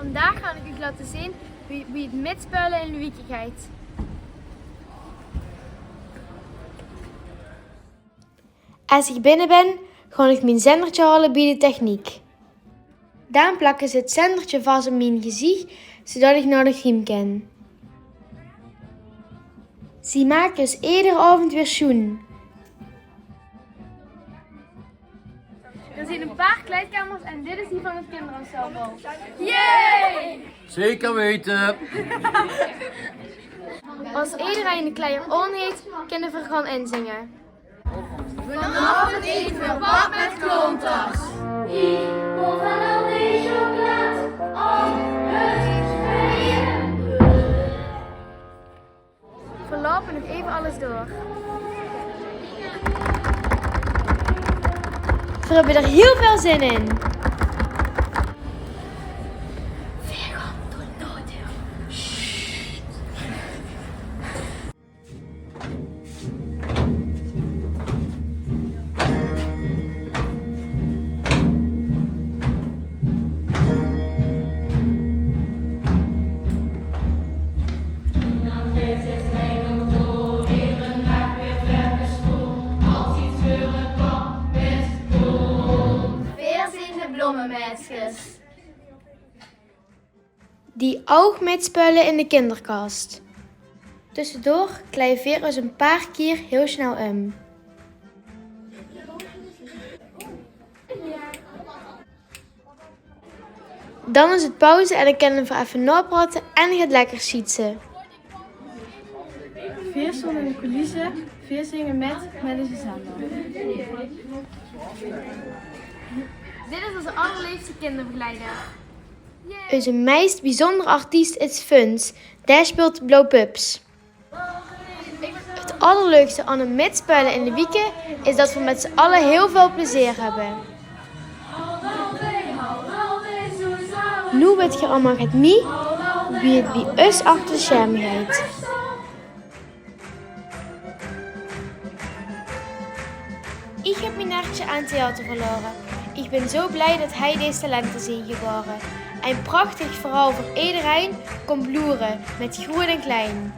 Vandaag ga ik u laten zien wie het metspelen in de wiki gaat. Als ik binnen ben, ga ik mijn zendertje halen bij de techniek. Dan plakken ze het zendertje vast op mijn gezicht, zodat ik naar de griem kan. Ze maken dus iedere avond weer schoen. Er zijn een paar kleedkamers en dit is die van het kinderencelbal. Yay! Zeker weten. Als iedereen de klei on heeft, kunnen we gaan inzingen. Vanavond eten we pap met klonters. Ik wil van al die chocolade op het spelen. We lopen nog even alles door. We hebben er heel veel zin in. Die ook metspullen in de kinderkast. Tussendoor kleien we eens een paar keer heel snel om. Dan is het pauze en dan kunnen we even napraten en het lekker schieten. Veer stonden in de coulissen, veer zingen met de Suzanne. Dit is onze allerliefste kinderbegeleider. Onze meest bijzondere artiest is Funs. Daar speelt Blauw Pups. Het allerleukste aan het metspelen in de wieken is dat we met z'n allen heel veel plezier hebben. Nu weet je allemaal met mij wie het bij ons achter de schermen gaat. Ik heb mijn nertje aan het theater verloren. Ik ben zo blij dat hij deze talenten zijn geboren. Een prachtig verhaal voor iedereen komt bloeren met groot en klein.